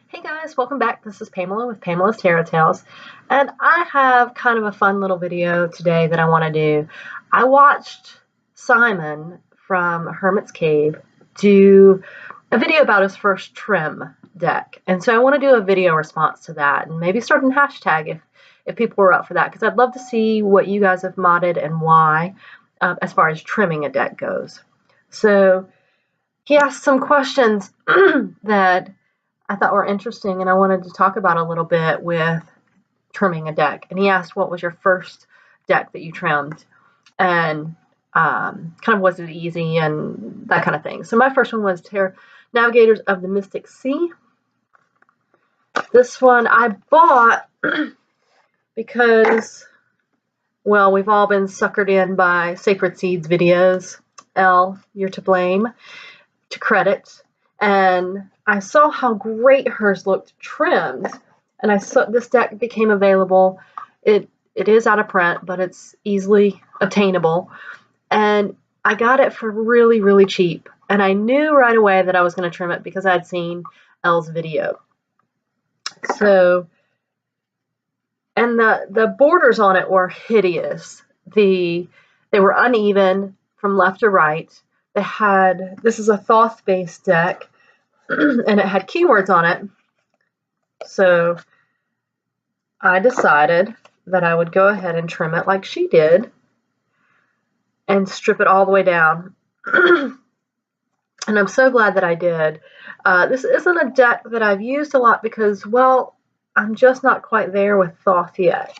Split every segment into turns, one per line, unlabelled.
Hey guys, welcome back. This is Pamela with Pamela's Tarot Tales, and I have kind of a fun little video today that I want to do. I watched Simon from Hermit's Cave do a video about his first trim deck, and so I want to do a video response to that and maybe start a hashtag if people were up for that, because I'd love to see what you guys have modded and why as far as trimming a deck goes. So he asked some questions that I thought were interesting, and I wanted to talk about a little bit with trimming a deck. And he asked, what was your first deck that you trimmed? And kind of was it easy and that kind of thing. So my first one was Navigators of the Mystic Sea. This one I bought because, well, we've all been suckered in by Sacred Seeds videos. Elle, you're to blame, to credit. And I saw how great hers looked trimmed, and I saw this deck became available. It is out of print, but it's easily obtainable, and I got it for really, really cheap. And I knew right away that I was going to trim it because I had seen Elle's video. So, and the borders on it were hideous. They were uneven from left to right. They had, this is a Thoth-based deck, and it had keywords on it. So I decided that I would go ahead and trim it like she did and strip it all the way down. And I'm so glad that I did. This isn't a deck that I've used a lot because, well, I'm just not quite there with Thoth yet.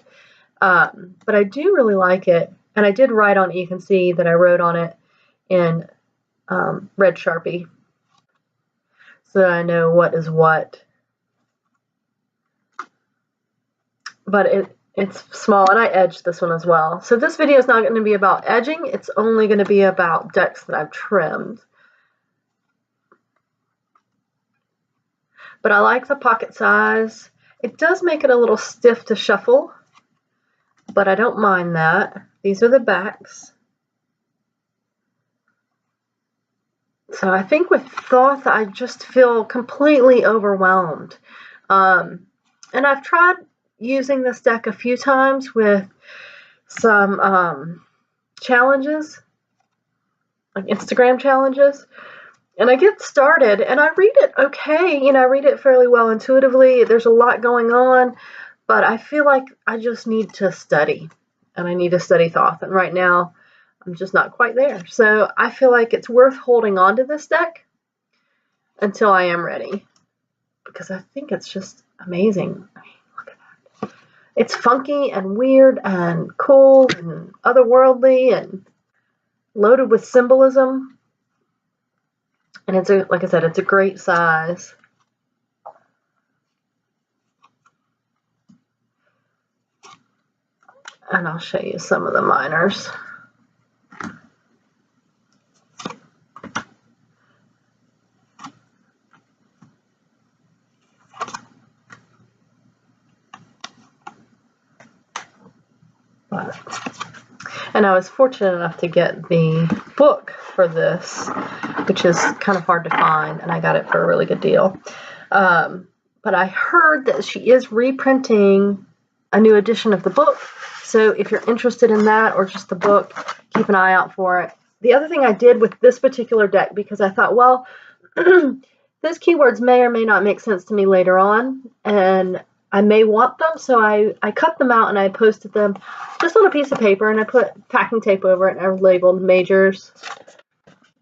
But I do really like it. And I did write on it. You can see that I wrote on it in red Sharpie, so that I know what is what. But it's small, and I edged this one as well. So this video is not going to be about edging. It's only going to be about decks that I've trimmed. But I like the pocket size. It does make it a little stiff to shuffle, but I don't mind that. These are the backs. So I think with Thoth, I just feel completely overwhelmed. And I've tried using this deck a few times with some challenges, like Instagram challenges. And I get started, and I read it okay. You know, I read it fairly well intuitively. There's a lot going on, but I feel like I just need to study, and I need to study Thoth. And right now, I'm just not quite there. So I feel like it's worth holding on to this deck until I am ready, because I think it's just amazing. I mean, look at that. It's funky and weird and cool and otherworldly and loaded with symbolism. And it's like I said, it's a great size. And I'll show you some of the minors. And I was fortunate enough to get the book for this, which is kind of hard to find, and I got it for a really good deal. But I heard that she is reprinting a new edition of the book, so if you're interested in that or just the book, keep an eye out for it. The other thing I did with this particular deck, because I thought, well, those keywords may or may not make sense to me later on, and I may want them, so I cut them out and I posted them just on a piece of paper, and I put packing tape over it, and I labeled majors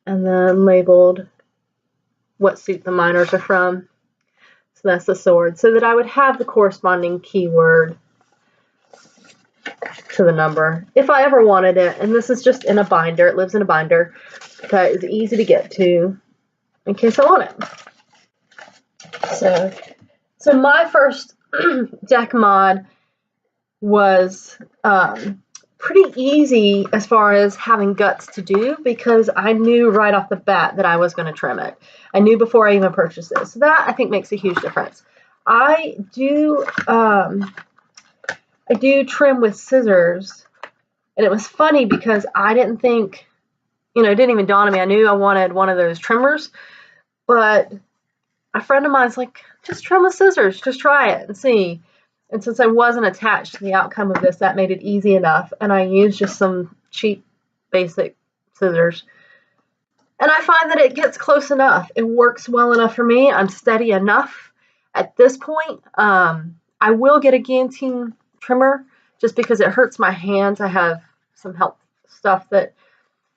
and then labeled what suit the minors are from. So that's the sword, so that I would have the corresponding keyword to the number if I ever wanted it. And this is just in a binder. It lives in a binder that is easy to get to in case I want it. So my first deck mod was pretty easy as far as having guts to do, because I knew right off the bat that I was going to trim it. I knew before I even purchased it. So that, I think, makes a huge difference. I do trim with scissors, and it was funny because I didn't think, you know, it didn't even dawn on me. I knew I wanted one of those trimmers, but a friend of mine's like, just trim with scissors, just try it and see. And since I wasn't attached to the outcome of this, that made it easy enough. And I used just some cheap, basic scissors. And I find that it gets close enough. It works well enough for me. I'm steady enough at this point. I will get a guillotine trimmer just because it hurts my hands. I have some health stuff that,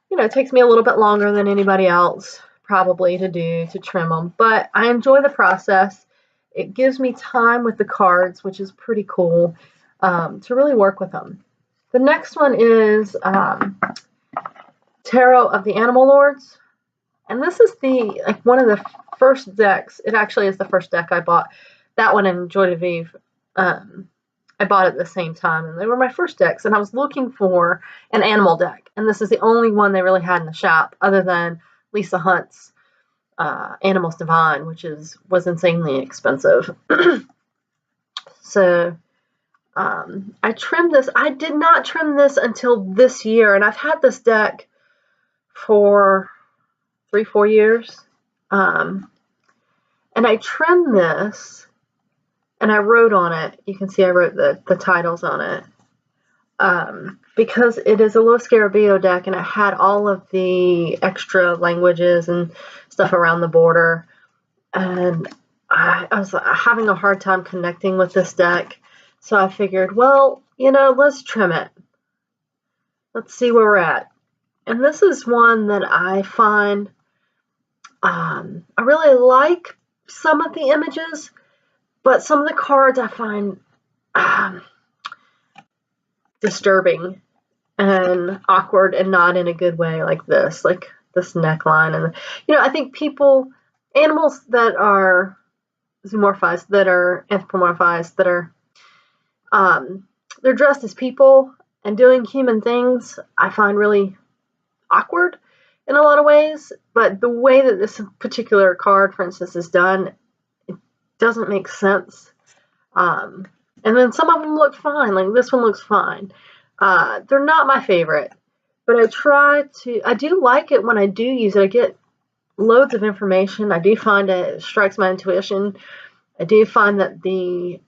you know, it takes me a little bit longer than anybody else probably to trim them. But I enjoy the process. It gives me time with the cards, which is pretty cool, to really work with them. The next one is Tarot of the Animal Lords. And this is one of the first decks. It actually is the first deck I bought. That one and Joy de Vivre, I bought at the same time, and they were my first decks. And I was looking for an animal deck, and this is the only one they really had in the shop, other than Lisa Hunt's Animals Divine, which was insanely expensive. So I trimmed this. I did not trim this until this year, and I've had this deck for 3-4 years. And I trimmed this, and I wrote on it. You can see I wrote the titles on it. Because it is a Los Scarabeo deck, and it had all of the extra languages and stuff around the border. And I was having a hard time connecting with this deck. So I figured, well, you know, let's trim it. Let's see where we're at. And this is one that I find I really like some of the images, but some of the cards I find disturbing and awkward, and not in a good way, like this neckline. And, you know, I think animals that are zoomorphized, that are anthropomorphized, that are, they're dressed as people and doing human things, I find really awkward in a lot of ways. But the way that this particular card, for instance, is done, it doesn't make sense. And then some of them look fine, like this one looks fine. They're not my favorite, but I do like it when I do use it. I get loads of information. I do find it strikes my intuition. I do find that the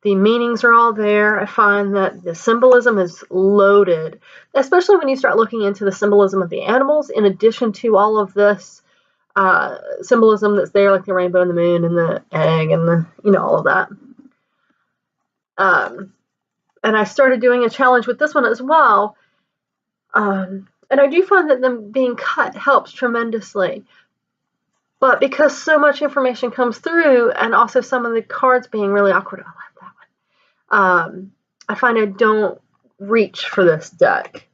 the meanings are all there. I find that the symbolism is loaded, especially when you start looking into the symbolism of the animals, in addition to all of this symbolism that's there, like the rainbow and the moon and the egg and the, you know, all of that. And I started doing a challenge with this one as well. And I do find that them being cut helps tremendously. But because so much information comes through, and also some of the cards being really awkward, I love that one. I find I don't reach for this deck.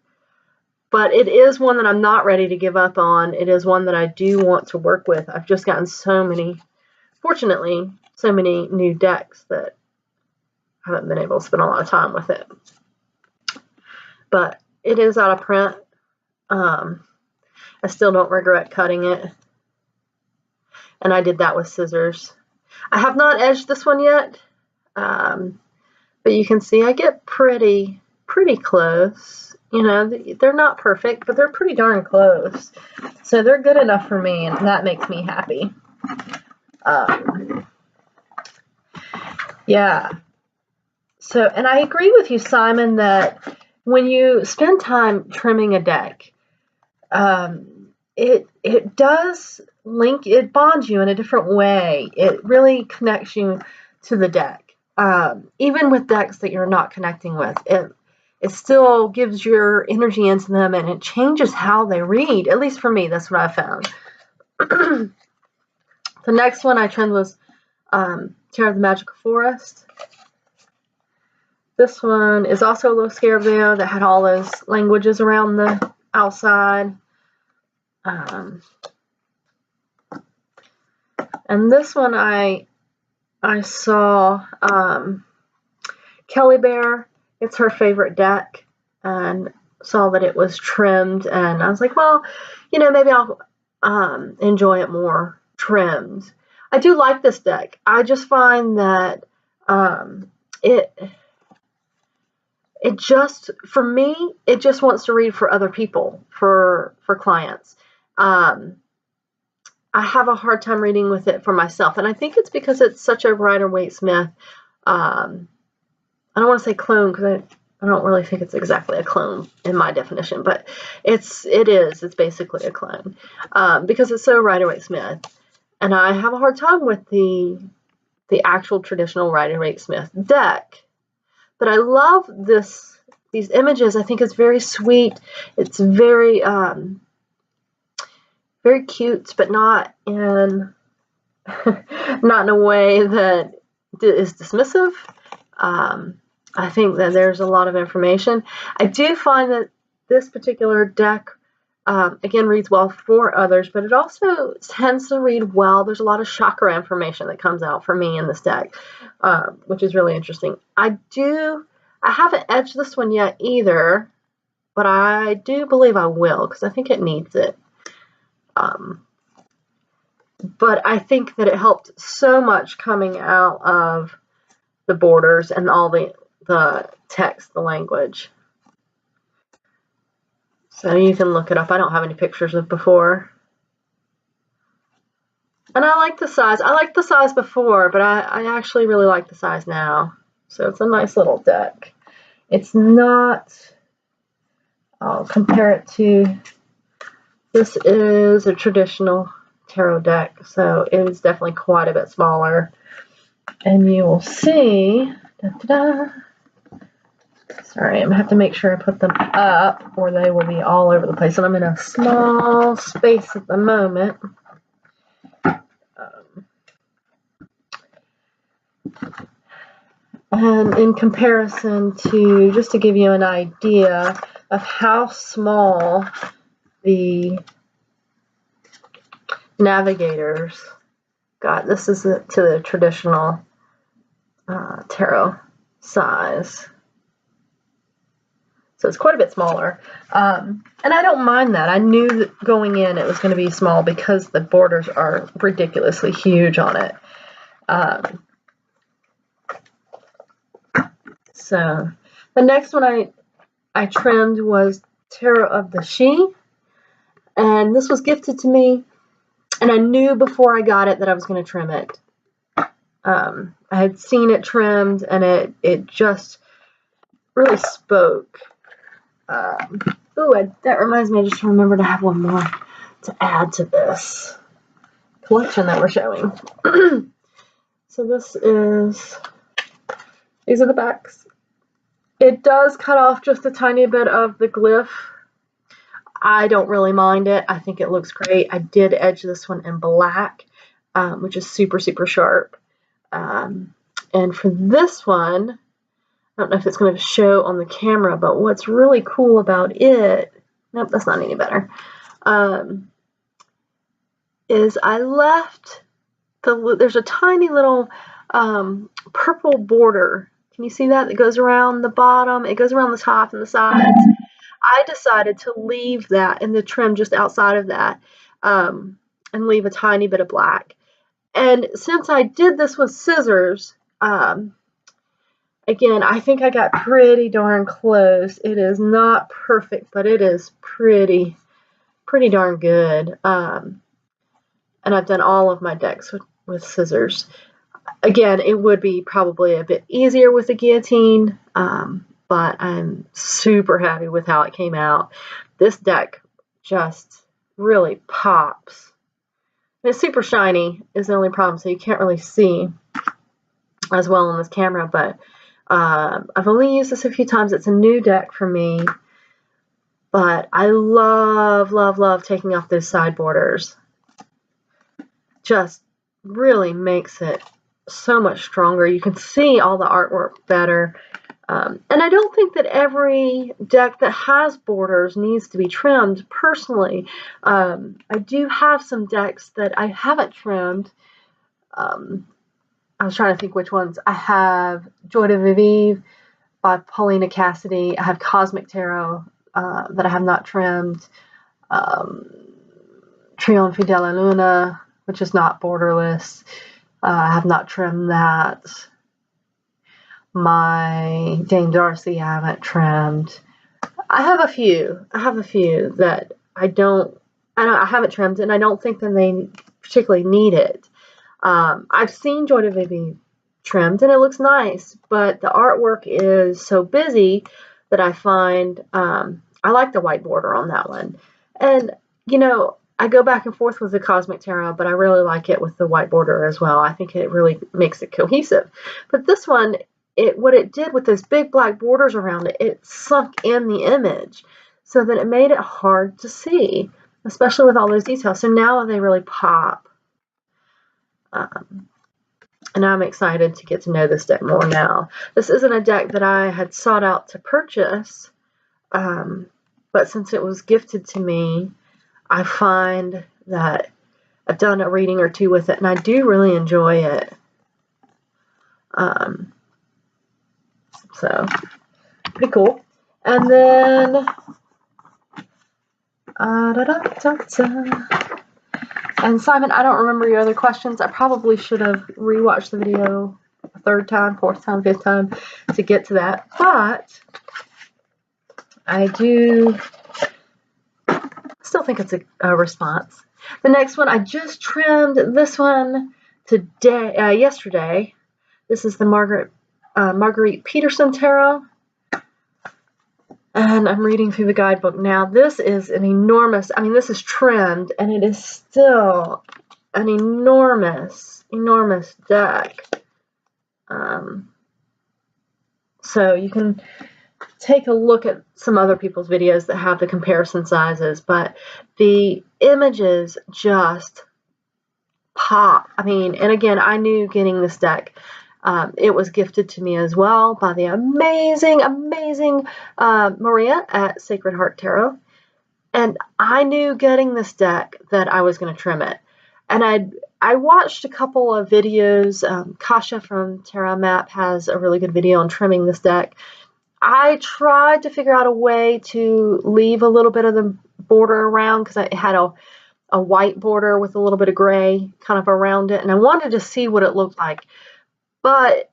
But it is one that I'm not ready to give up on. It is one that I do want to work with. I've just gotten fortunately, so many new decks that I haven't been able to spend a lot of time with it. But it is out of print. I still don't regret cutting it. And I did that with scissors. I have not edged this one yet. But you can see I get pretty close. You know, they're not perfect, but they're pretty darn close. So they're good enough for me, and that makes me happy. Yeah. So, and I agree with you, Simon, that when you spend time trimming a deck, it does it bonds you in a different way. It really connects you to the deck. Even with decks that you're not connecting with, it still gives your energy into them, and it changes how they read. At least for me, that's what I found. The next one I trimmed was Terror of the Magical Forest. This one is also a little Scarabeo that had all those languages around the outside. And this one I saw Kelly Bear. It's her favorite deck, and saw that it was trimmed, and I was like, well, you know, maybe I'll enjoy it more trimmed. I do like this deck. I just find that it just, for me, it just wants to read for other people, for clients. I have a hard time reading with it for myself, and I think it's because it's such a Rider-Waite Smith. I don't want to say clone because I don't really think it's exactly a clone in my definition, but it's basically a clone because it's so Rider-Waite Smith, and I have a hard time with the actual traditional Rider-Waite Smith deck. But I love these images. I think it's very sweet. It's very very cute, but not in not in a way that is dismissive. I think that there's a lot of information. I do find that this particular deck, again, reads well for others, but it also tends to read well. There's a lot of chakra information that comes out for me in this deck, which is really interesting. I haven't edged this one yet either, but I do believe I will because I think it needs it. But I think that it helped so much coming out of the borders and all the text, the language. So you can look it up. I don't have any pictures of before. And I like the size. I liked the size before, but I actually really like the size now. So it's a nice little deck. It's not, I'll compare it to, this is a traditional tarot deck, so it is definitely quite a bit smaller. And you will see, sorry, I'm going to have to make sure I put them up or they will be all over the place. And I'm in a small space at the moment. And in comparison to, just to give you an idea of how small the Navigators God, this is to the traditional tarot size. So it's quite a bit smaller. And I don't mind that. I knew that going in it was going to be small because the borders are ridiculously huge on it. So the next one I trimmed was Tarot of the She. And this was gifted to me. And I knew before I got it that I was going to trim it. I had seen it trimmed and it just really spoke. That reminds me, I just remembered to have one more to add to this collection that we're showing. So these are the backs. It does cut off just a tiny bit of the glyph. I don't really mind it. I think it looks great. I did edge this one in black, which is super, super sharp. And for this one, I don't know if it's going to show on the camera, but what's really cool about it, nope, that's not any better, is I left, there's a tiny little purple border. Can you see that? It goes around the bottom, it goes around the top and the sides. I decided to leave that in the trim just outside of that and leave a tiny bit of black. And since I did this with scissors, again, I think I got pretty darn close. It is not perfect, but it is pretty darn good. And I've done all of my decks with scissors. Again, it would be probably a bit easier with a guillotine, but I'm super happy with how it came out. This deck just really pops. And it's super shiny is the only problem, so you can't really see as well on this camera, but I've only used this a few times. It's a new deck for me, but I love taking off those side borders. Just really makes it so much stronger. You can see all the artwork better. And I don't think that every deck that has borders needs to be trimmed, personally. I do have some decks that I haven't trimmed. I was trying to think which ones. I have Joy de Vivre by Paulina Cassidy. I have Cosmic Tarot that I have not trimmed. Trionfi della Luna, which is not borderless. I have not trimmed that. My Dame Darcy I haven't trimmed. I have a few that I haven't trimmed, and I don't think that particularly need it. I've seen Joy Divinity trimmed and it looks nice, but the artwork is so busy that I find I like the white border on that one. And, you know, I go back and forth with the Cosmic Tarot, but I really like it with the white border as well. I think it really makes it cohesive. But this one, what it did with those big black borders around it, it sunk in the image so that it made it hard to see, especially with all those details. So now they really pop. And I'm excited to get to know this deck more now. This isn't a deck that I had sought out to purchase, but since it was gifted to me, I find that I've done a reading or two with it, and I do really enjoy it. So, pretty cool. And then, and Simon, I don't remember your other questions. I probably should have rewatched the video a third time, fourth time, fifth time to get to that, but I do still think it's a response. The next one, I just trimmed this one today, yesterday. This is the MargaretMarguerite Peterson Tarot. And I'm reading through the guidebook now. This is an enormous, I mean, this is trimmed, and it is still an enormous, enormous deck. So you can take a look at some other people's videos that have the comparison sizes, but the images just pop. I mean, and again, I knew getting this deck, it was gifted to me as well by the amazing, amazing Maria at Sacred Heart Tarot. And I knew getting this deck that I was going to trim it. And I watched a couple of videos. Kasha from Tarot Map has a really good video on trimming this deck. I tried to figure out a way to leave a little bit of the border around because it had a white border with a little bit of gray kind of around it. And I wanted to see what it looked like. But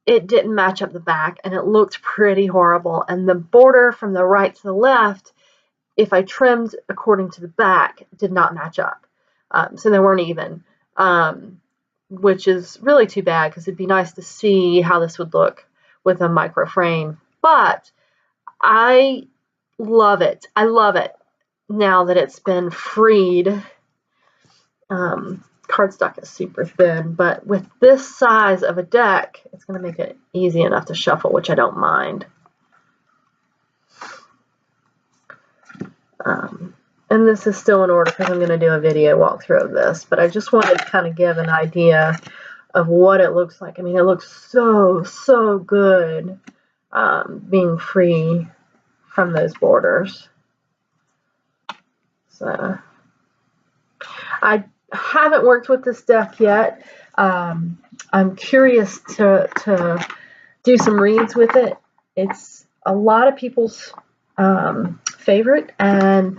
it didn't match up the back, and it looked pretty horrible. And the border from the right to the left, if I trimmed according to the back, did not match up. So they weren't even, which is really too bad because it'd be nice to see how this would look with a micro frame. But I love it. I love it now that it's been freed. Cardstock is super thin, but with this size of a deck, it's going to make it easy enough to shuffle, which I don't mind. And this is still in order because I'm going to do a video walkthrough of this, but I just wanted to kind of give an idea of what it looks like. I mean, it looks so, so good being free from those borders. So I haven't worked with this deck yet. I'm curious to do some reads with it. It's a lot of people's favorite, and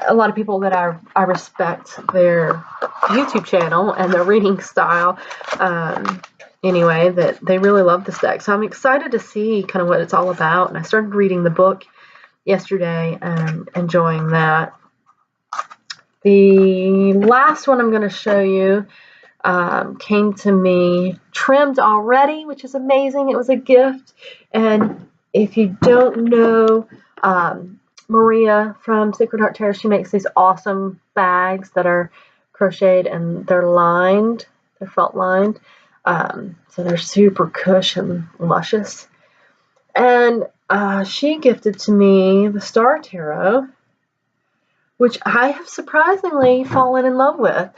a lot of people that I respect their YouTube channel and their reading style. Anyway, that they really love this deck. So I'm excited to see kind of what it's all about. And I started reading the book yesterday and enjoying that. The last one I'm going to show you came to me trimmed already, which is amazing. It was a gift. And if you don't know Maria from Sacred Heart Tarot, she makes these awesome bags that are crocheted and they're lined. They're felt lined. So they're super cush and luscious. And she gifted to me the Star Tarot, which I have surprisingly fallen in love with.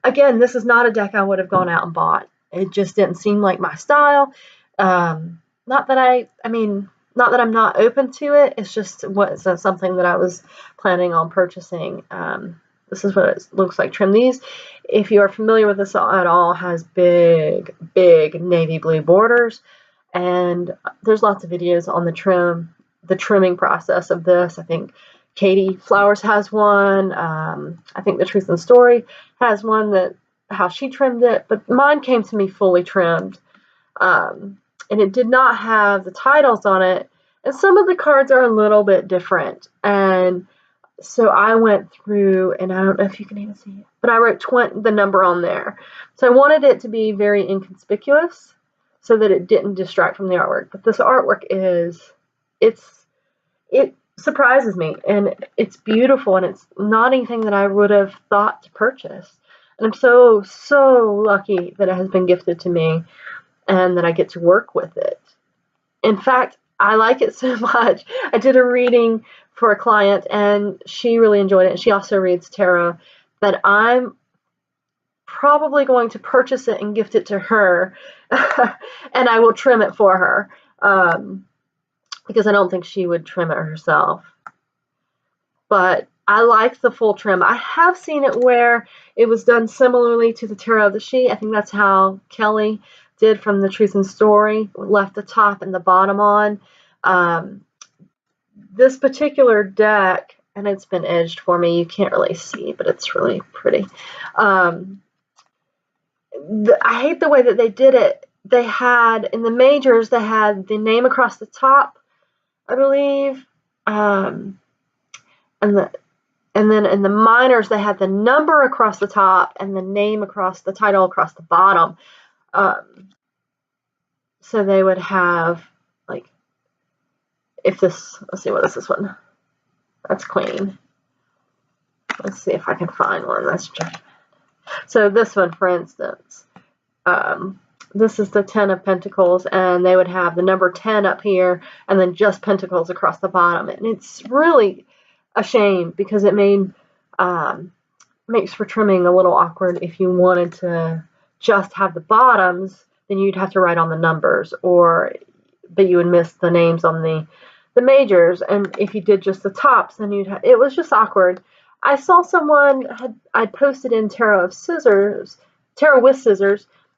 Again, this is not a deck I would have gone out and bought. It just didn't seem like my style. Not that not that I'm not open to it. It's just something that I was planning on purchasing. This is what it looks like trim. These, if you are familiar with this at all, has big, big navy blue borders. And there's lots of videos on the trimming process of this. I think Katie Flowers has one. I think The Truth and Story has one that how she trimmed it, but mine came to me fully trimmed. And it did not have the titles on it. And some of the cards are a little bit different. And So I went through, and I don't know if you can even see it, but I wrote the number on there. So I wanted it to be very inconspicuous so that it didn't distract from the artwork. But this artwork it surprises me, and it's beautiful, and it's not anything that I would have thought to purchase. And I'm so, so lucky that it has been gifted to me and that I get to work with it. In fact, I like it so much. I did a reading for a client, and she really enjoyed it. She also reads tarot, that I'm probably going to purchase it and gift it to her, and I will trim it for her, because I don't think she would trim it herself. But I like the full trim. I have seen it where it was done similarly to the Tarot of the She. I think that's how Kelly did from the Truth and Story, left the top and the bottom on. This particular deck, and it's been edged for me, you can't really see, but it's really pretty. I hate the way that they did it. They had, in the majors, they had the name across the top, I believe, and then in the minors, they had the number across the top and the name across the title across the bottom. So they would have, like, if this, let's see, what is this one? That's Queen. Let's see if I can find one. That's Judgment. So this one, for instance, this is the 10 of Pentacles, and they would have the number 10 up here and then just Pentacles across the bottom. And it's really a shame because it makes for trimming a little awkward. If you wanted to just have the bottoms, then you'd have to write on the numbers, but you would miss the names on the majors. And if you did just the tops, then it was just awkward. I saw someone I'd posted in Tarot with Scissors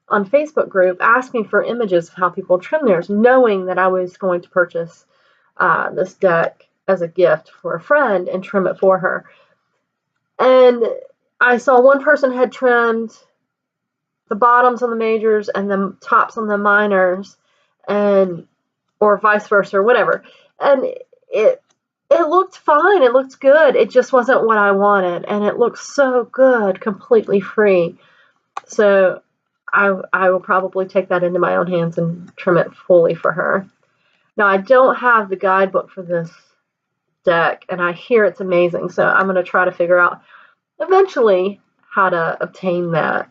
on Facebook group asking for images of how people trim theirs, knowing that I was going to purchase this deck as a gift for a friend and trim it for her. And I saw one person had trimmed the bottoms on the majors and the tops on the minors, or vice versa, or whatever. And it looked fine. It looked good. It just wasn't what I wanted, and it looked so good, completely free. So I will probably take that into my own hands and trim it fully for her. Now, I don't have the guidebook for this deck, and I hear it's amazing, so I'm going to try to figure out eventually how to obtain that.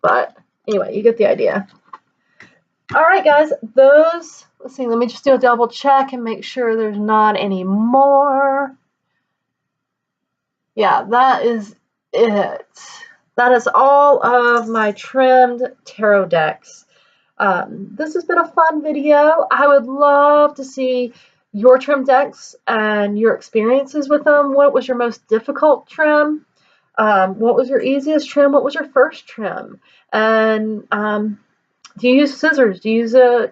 But anyway, you get the idea. All right, guys, let's see, let me just do a double check and make sure there's not any more. Yeah, that is it. That is all of my trimmed tarot decks. This has been a fun video. I would love to see your trim decks and your experiences with them. What was your most difficult trim? What was your easiest trim? What was your first trim? And do you use scissors? Do you use a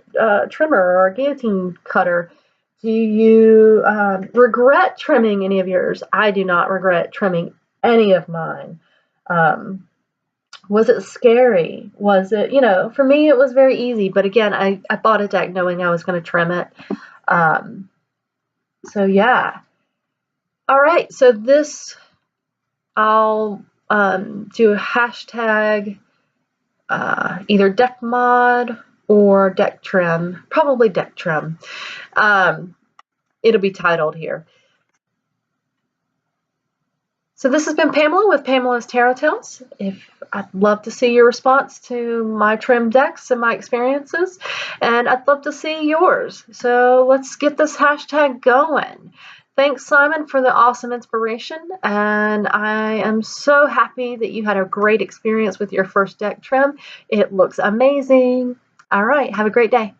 trimmer or a guillotine cutter? Do you regret trimming any of yours? I do not regret trimming any of mine. Was it scary? Was it, for me it was very easy, but again, I bought a deck knowing I was going to trim it. So yeah. All right, so this, I'll do a hashtag either deck mod or deck trim, probably deck trim. It'll be titled here. So this has been Pamela with Pamela's Tarot Tales. I'd love to see your response to my trim decks and my experiences, and I'd love to see yours. So let's get this hashtag going. Thanks, Simon, for the awesome inspiration, and I am so happy that you had a great experience with your first deck trim. It looks amazing. All right, have a great day.